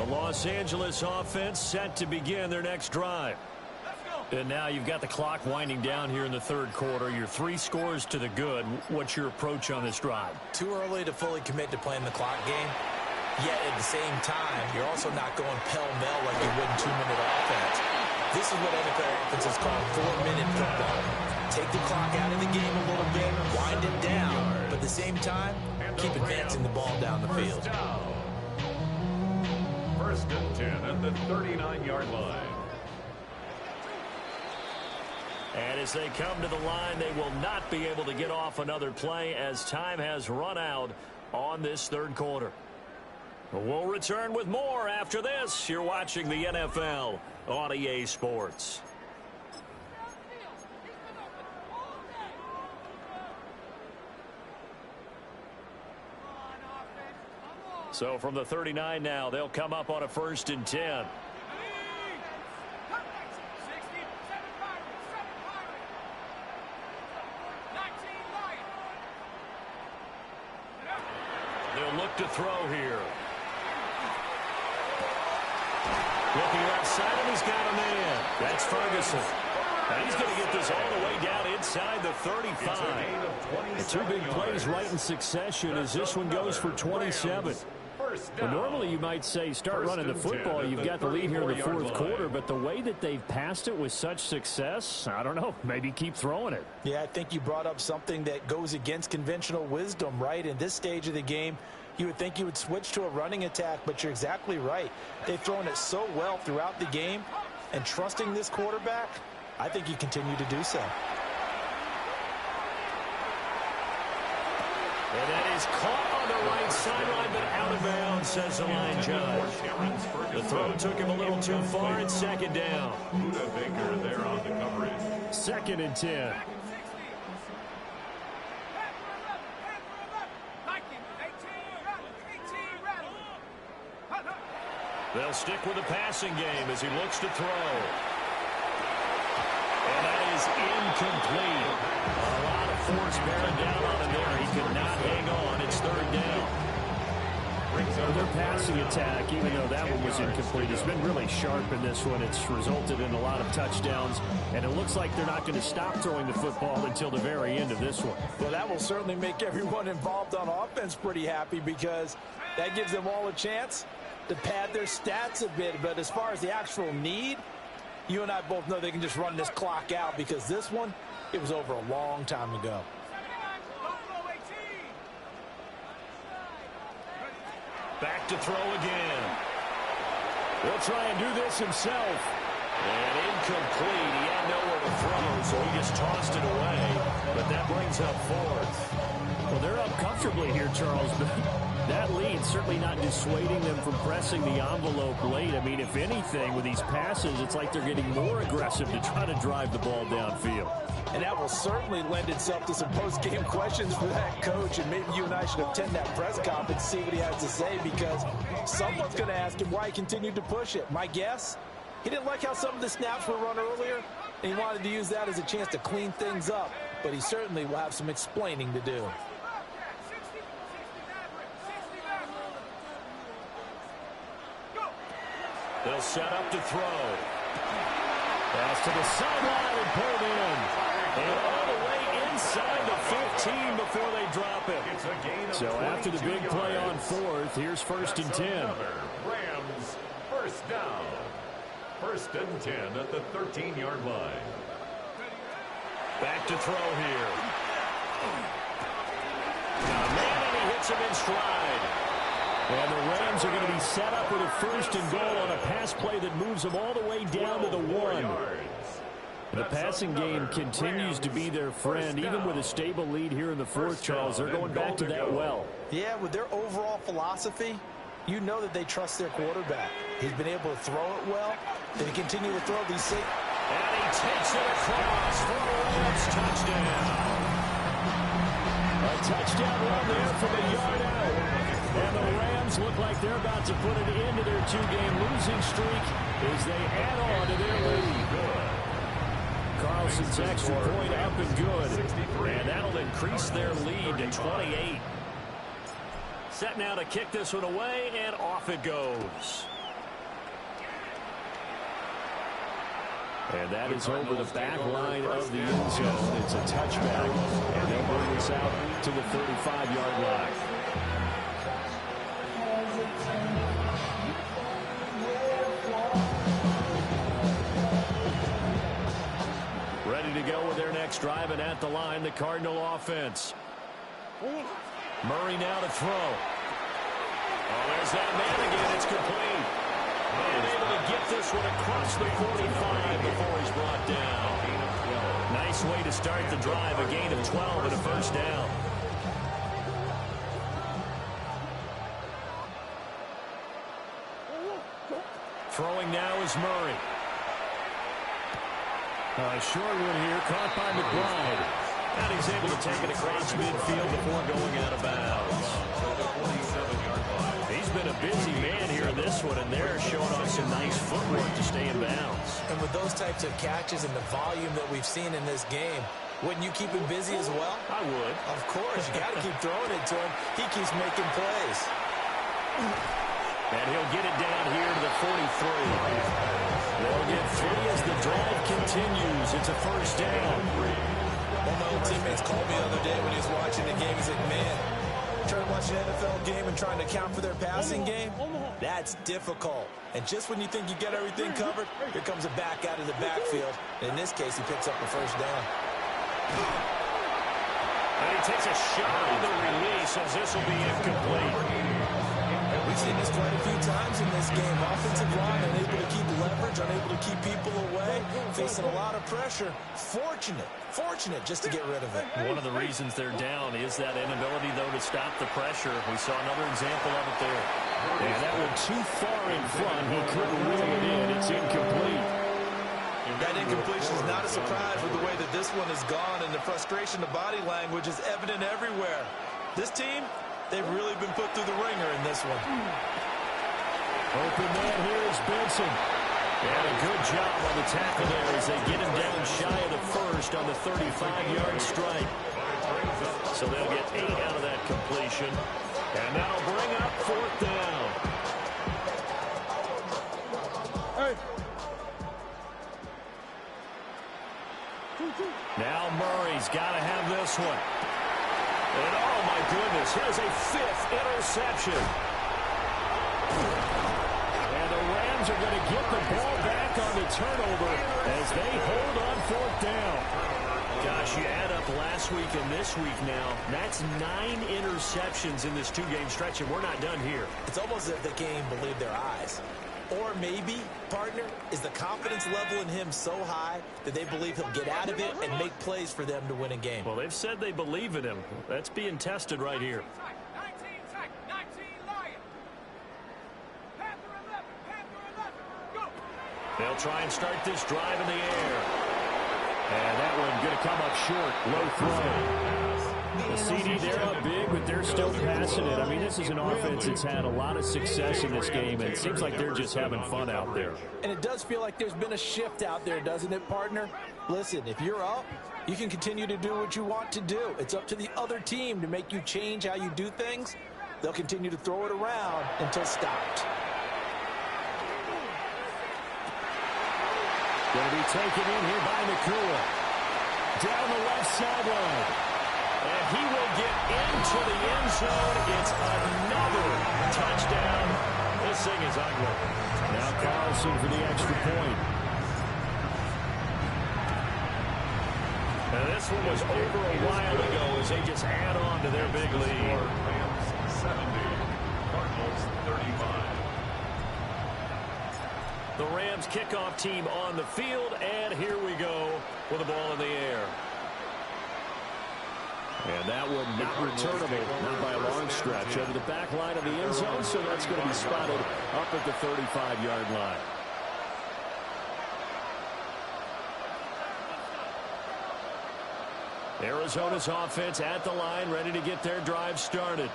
Los Angeles offense set to begin their next drive. Let's go. And now you've got the clock winding down here in the third quarter. You're 3 scores to the good. What's your approach on this drive? Too early to fully commit to playing the clock game. Yet at the same time, you're also not going pell-mell like you would in 2-minute offense. This is what NFL offenses call 4-minute football. Take the clock out of the game a little bit, wind it down, but at the same time, keep advancing the ball down the field. First and 10 at the 39-yard line. And as they come to the line, they will not be able to get off another play as time has run out on this third quarter. We'll return with more after this. You're watching the NFL on EA Sports. So from the 39 now, they'll come up on a 1st and 10. They'll look to throw here. Looking left side, and he's got a man. That's Ferguson. And he's going to get this all the way down inside the 35. The 2 big plays right in succession as this one goes for 27. Well, normally you might say start running the football. You've got the lead here in the fourth quarter, but the way that they've passed it with such success, I don't know, maybe keep throwing it. Yeah, I think you brought up something that goes against conventional wisdom, right? In this stage of the game, you would think you would switch to a running attack, but you're exactly right. They've thrown it so well throughout the game, and trusting this quarterback, I think you continue to do so. And that is caught on the right sideline, but out of bounds, says the line judge. The throw took him a little too far. It's 2nd down. Buda Baker there on the coverage. 2nd and 10. They'll stick with the passing game as he looks to throw. And that is incomplete. A lot of force bearing down on him there. He could not hang on. It's 3rd down. Their passing attack, even though that one was incomplete, has been really sharp in this one. It's resulted in a lot of touchdowns, and it looks like they're not going to stop throwing the football until the very end of this one. Well, that will certainly make everyone involved on offense pretty happy because that gives them all a chance to pad their stats a bit. But as far as the actual need, you and I both know they can just run this clock out because this one, it was over a long time ago. Back to throw again. He'll try and do this himself. And incomplete. He had nowhere to throw, so he just tossed it away. But that brings up 4th. Well, they're up comfortably here, Charles, but that lead certainly not dissuading them from pressing the envelope late. I mean, if anything, with these passes, it's like they're getting more aggressive to try to drive the ball downfield. And that will certainly lend itself to some post-game questions for that coach, and maybe you and I should attend that press conference, see what he has to say, because someone's going to ask him why he continued to push it. My guess, he didn't like how some of the snaps were run earlier, and he wanted to use that as a chance to clean things up, but he certainly will have some explaining to do. They'll set up to throw. Pass to the sideline and pulled in. And all the way inside the 15 before they drop it. It's a gain of So after the big 22 play on yards. 4th, here's 1st and 10. Rams, 1st down. 1st and 10 at the 13-yard line. Back to throw here. Now, man, and he hits him in stride. And the Rams are going to be set up with a 1st and goal on a pass play that moves them all the way down to the 1. The passing game continues to be their friend. Even with a stable lead here in the 4th, Charles, they're going back to that well. Yeah, with their overall philosophy, you know that they trust their quarterback. He's been able to throw it well. They continue to throw these safe. And he takes it across for a Rams touchdown. A touchdown run there from a yard out. And the Rams look like they're about to put an end to their 2-game losing streak as they add on to their lead. Carlson's extra point up and good. And that'll increase their lead to 28. Set now to kick this one away, and off it goes. And that is over the back line of the end zone. It's a touchback, and they'll bring this out to the 35-yard line. Ready to go with their next drive, and at the line, the Cardinal offense. Murray now to throw. Oh, there's that man again. It's complete. And able to get this one across the 45 before he's brought down. Nice way to start the drive. A gain of 12 and a first down. Throwing now is Murray. Short one here, caught by McBride. And he's able to take it across midfield before going out of bounds. He's been a busy man here in this one, and they're showing off some nice footwork to stay in bounds. And with those types of catches and the volume that we've seen in this game, wouldn't you keep him busy as well? I would. Of course. You got to keep throwing it to him. He keeps making plays. And he'll get it down here to the 43. They'll get 3 as the drive continues. It's a first down. One of my old teammates called me the other day when he was watching the game. He said, man, trying to watch an NFL game and trying to account for their passing game, that's difficult. And just when you think you get everything covered, here comes a back out of the backfield. And in this case, he picks up the first down. And he takes a shot on the release as this will be incomplete. We've seen this quite a few times in this game. Offensive line unable to keep leverage, unable to keep people away, facing a lot of pressure. Fortunate just to get rid of it. One of the reasons they're down is that inability, though, to stop the pressure. We saw another example of it there. And that one too far in front. He couldn't reel it in. It's incomplete. That incompletion is not a surprise with the way that this one is gone, and the frustration, the body language is evident everywhere. This team, they've really been put through the ringer in this one. Open man here is Benson. And a good job on the tackle there as they get him down shy of the first on the 35-yard strike. So they'll get 8 out of that completion. And that'll bring up 4th down. Now Murray's got to have this one. And oh my goodness, here's a 5th interception. And the Rams are going to get the ball back on the turnover as they hold on 4th down. Gosh, you add up last week and this week now. That's 9 interceptions in this 2-game stretch, and we're not done here. It's almost as if they can't even believe their eyes. Or maybe, partner, is the confidence level in him so high that they believe he'll get out of it and make plays for them to win a game. Well, they've said they believe in him. That's being tested right here. 19 Lions. Panther 11. Go. They'll try and start this drive in the air. And that one going to come up short. Low throw. The CD, they're up big, but they're still passing it. I mean, this is an offense that's had a lot of success in this game, and it seems like they're just having fun out there. And it does feel like there's been a shift out there, doesn't it, partner? Listen, if you're up, you can continue to do what you want to do. It's up to the other team to make you change how you do things. They'll continue to throw it around until stopped. Going to be taken in here by Nakua. Down the left sideline. And he will get into the end zone. It's another touchdown. This thing is ugly. Now Carlson for the extra point. And this one was over a while ago as they just add on to their big lead. Rams 70, Cardinals 35. The Rams kickoff team on the field, and here we go with the ball in the air. And that one not returnable, not by a long stretch, over the back line of the end zone, so that's going to be spotted up at the 35-yard line. Arizona's offense at the line, ready to get their drive started.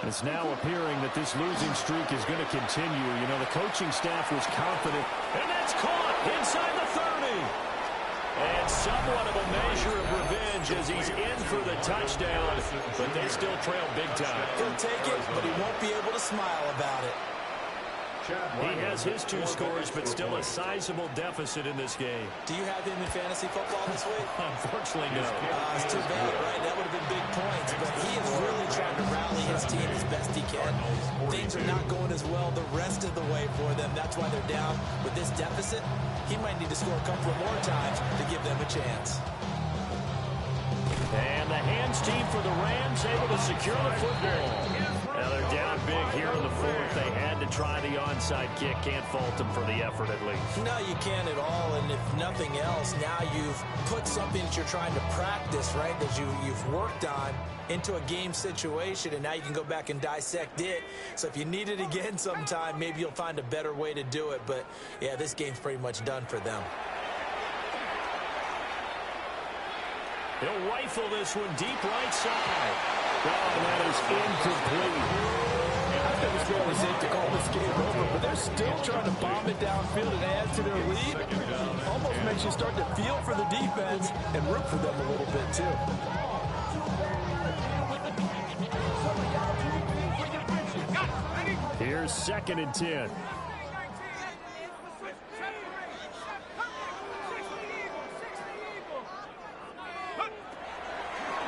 It's now appearing that this losing streak is going to continue. You know, the coaching staff was confident. And that's caught inside the 30. And somewhat of a measure of revenge as he's in for the touchdown, but they still trail big time. He'll take it, but he won't be able to smile about it. He has his 2 scores, but still a sizable deficit in this game. Do you have him in fantasy football this week? Unfortunately, no. It's too bad, right? That would have been big points. But he is really trying to rally his team as best he can. Things are not going as well the rest of the way for them. That's why they're down. With this deficit, he might need to score a couple of more times to give them a chance. And the hands team for the Rams able to secure the football. Now they're down big here in the 4th. They had to try the onside kick. Can't fault them for the effort at least. No, you can't at all. And if nothing else, now you've put something that you're trying to practice, right, that you've worked on into a game situation, and now you can go back and dissect it. So if you need it again sometime, maybe you'll find a better way to do it. But, yeah, this game's pretty much done for them. He'll rifle this one deep right side. Oh, that is incomplete. I think it's fairly safe to call this game over, but they're still trying to bomb it downfield and add to their lead. Almost makes you start to feel for the defense and root for them a little bit, too. Here's 2nd and 10.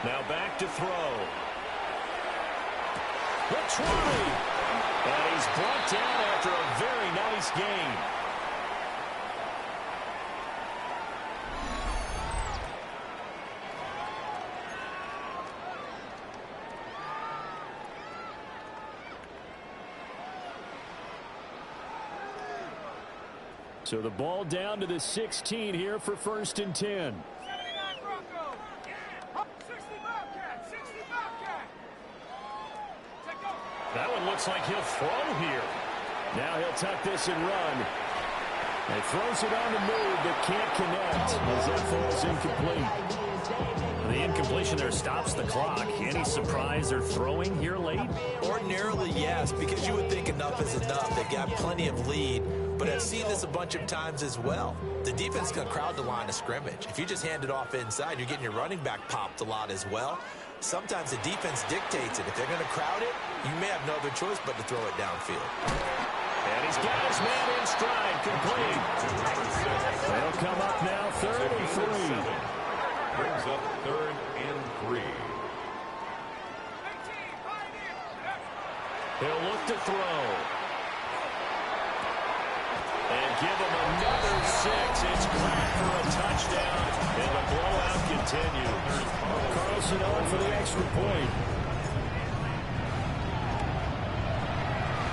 Now back to throw. The 20. And he's brought down after a very nice gain. So the ball down to the 16 here for 1st and 10. That one looks like he'll throw here. Now he'll tuck this and run. And throws it on the move, but can't connect as that falls incomplete. The incompletion there stops the clock. Any surprise they're throwing here late? Ordinarily, yes, because you would think enough is enough. They've got plenty of lead, but I've seen this a bunch of times as well. The defense is going to crowd the line of scrimmage. If you just hand it off inside, you're getting your running back popped a lot as well. Sometimes the defense dictates it. If they're going to crowd it, you may have no other choice but to throw it downfield. And he's got his man in stride, complete. They'll come up now 3rd and 3. Brings up 3rd and 3. He'll look to throw. And give him another 6. It's caught for a touchdown. And the blowout continues. Carlson on for the extra point.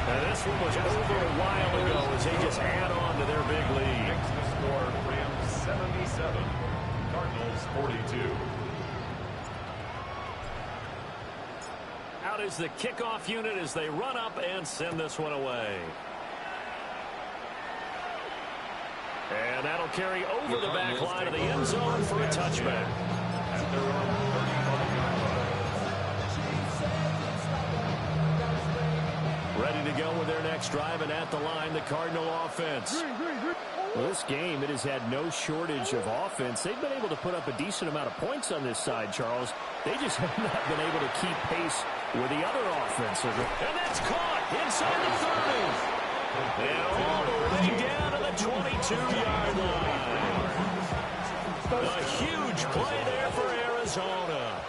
Now this one was over a while ago as they just add on to their big lead. Next to score, Rams 77, Cardinals 42. Out is the kickoff unit as they run up and send this one away. And that'll carry over the back line of the end zone for a touchback. At their own 35-yard line. Ready to go with their next drive, and at the line, the Cardinal offense. Well, this game, it has had no shortage of offense. They've been able to put up a decent amount of points on this side, Charles. They just have not been able to keep pace with the other offenses. And that's caught inside the 30. And all the way down to the 22-yard line. A huge play there for Arizona.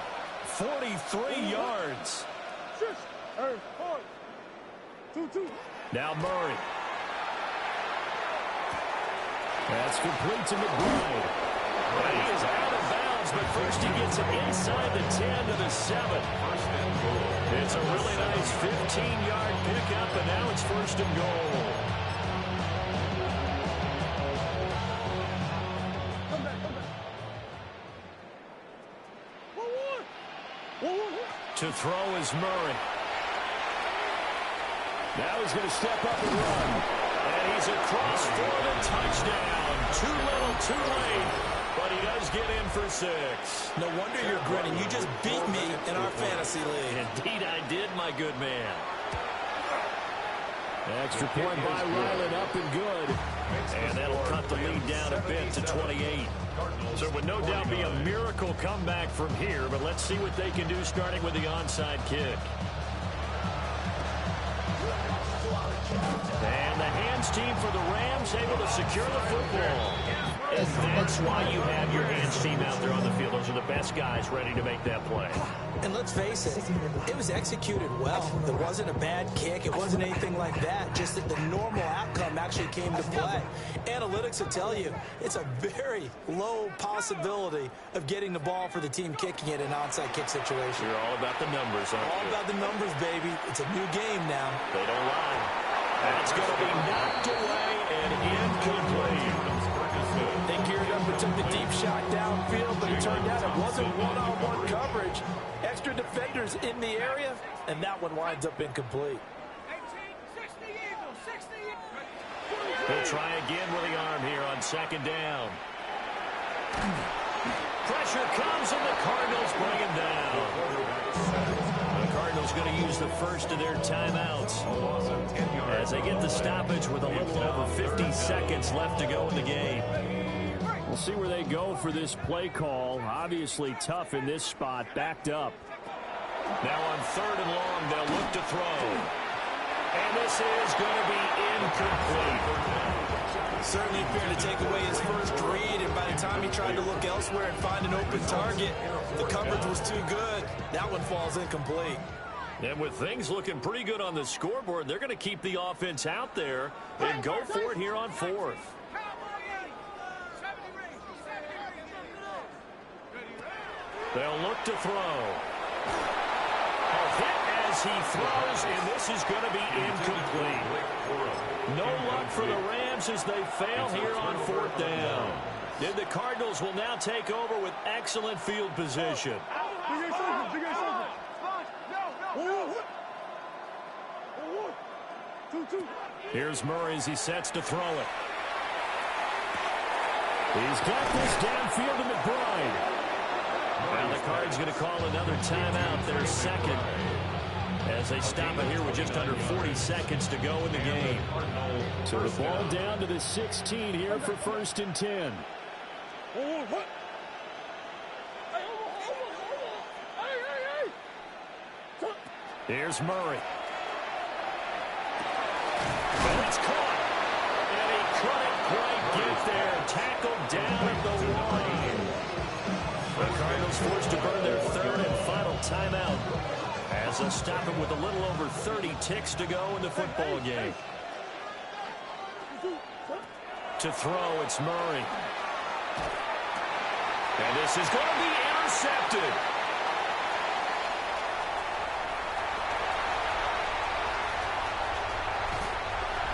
43 yards. Now Murray. That's complete to McBride. And he is out of bounds, but first he gets it inside the 10 to the 7. It's a really nice 15-yard pickup, and now it's 1st and goal. To throw is Murray. Now he's going to step up and run. And he's across for the touchdown. Too little, too late. But he does get in for 6. No wonder you're grinning. You just beat me in our fantasy league. Indeed I did, my good man. Extra point by Ryland, up and good. And that'll cut the lead down a bit to 28. So it would no doubt be a miracle comeback from here, but let's see what they can do starting with the onside kick. And the hands team for the Rams able to secure the football. And that's why you have your hands team out there on the field. Those are the best guys ready to make that play. And let's face it, it was executed well. It wasn't a bad kick. It wasn't anything like that. Just that the normal outcome actually came to play. Analytics will tell you it's a very low possibility of getting the ball for the team kicking it in an onside kick situation. You're all about the numbers, aren't you? All about the numbers, baby. It's a new game now. They don't lie. That's going to be knocked away and incomplete. They geared up and took the deep shot downfield, but it turned out it wasn't one-on-one coverage. Extra defenders in the area, and that one winds up incomplete. 60 Eagles, 60 Eagles. He'll try again with the arm here on second down. Pressure comes, and the Cardinals bring him down. The Cardinals going to use the first of their timeouts as they get the stoppage with a little over 50 seconds left to go in the game. We'll see where they go for this play call. Obviously tough in this spot, backed up. Now on third and long, they'll look to throw. And this is going to be incomplete. Certainly fair to take away his first read, and by the time he tried to look elsewhere and find an open target, the coverage was too good. That one falls incomplete. And with things looking pretty good on the scoreboard, they're going to keep the offense out there and go for it here on fourth. They'll look to throw. A hit as he throws, and this is going to be incomplete. No luck for the Rams as they fail here on fourth down. And the Cardinals will now take over with excellent field position. Here's Murray as he sets to throw it. He's got this downfield to McBride. Now the Cards going to call another timeout, their second, as they stop it here with just under 40 seconds to go in the game. So the ball down to the 16 here for first and 10. Here's Murray. And it's caught. And he couldn't quite get there. Tackled down at the line. The Cardinals forced to burn their third and final timeout as they'll stop it with a little over 30 ticks to go in the football game. To throw, it's Murray. And this is going to be intercepted.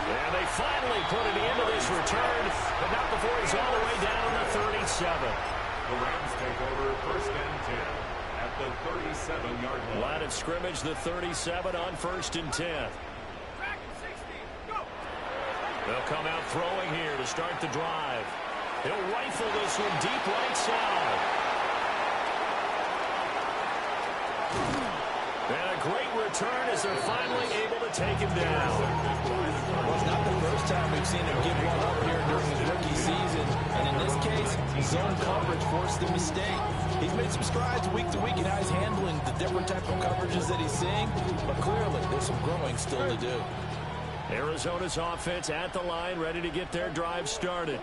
And they finally put an end to this return, but not before he's all the way down to 37. The Rams take over first and 10 at the 37-yard line. Line of scrimmage, the 37 on first and 10. They'll come out throwing here to start the drive. He'll rifle this one deep right side. And a great return as they're finally able to take him down. Well, it's not the first time we've seen him give one up here during his rookie season. And in this case, zone coverage forced the mistake. He's made some strides week to week in how he's handling the different type of coverages that he's seeing. But clearly, there's some growing still to do. Arizona's offense at the line, ready to get their drive started.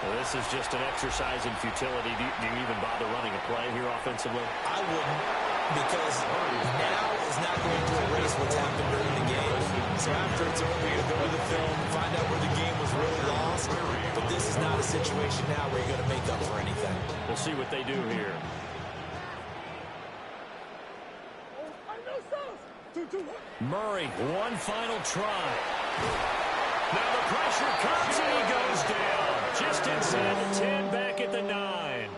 Well, this is just an exercise in futility. Do you even bother running a play here offensively? I wouldn't, because now is not going to erase what's happened during the game. So after it's over, you go to the film, find out where the game was really lost. But this is not a situation now where you're going to make up for anything. We'll see what they do here. Murray, one final try. Now the pressure comes and he goes down. Just inside the 10, back at the 9.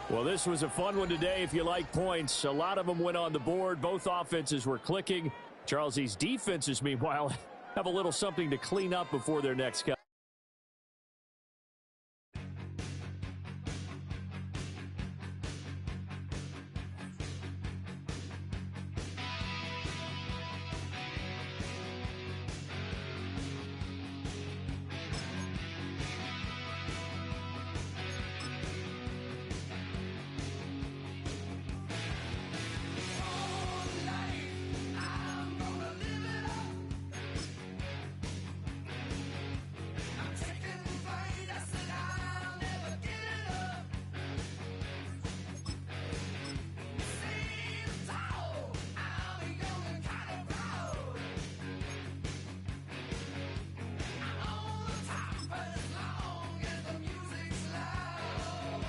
Well, this was a fun one today if you like points. A lot of them went on the board. Both offenses were clicking. Charles, these defenses, meanwhile, have a little something to clean up before their next cut.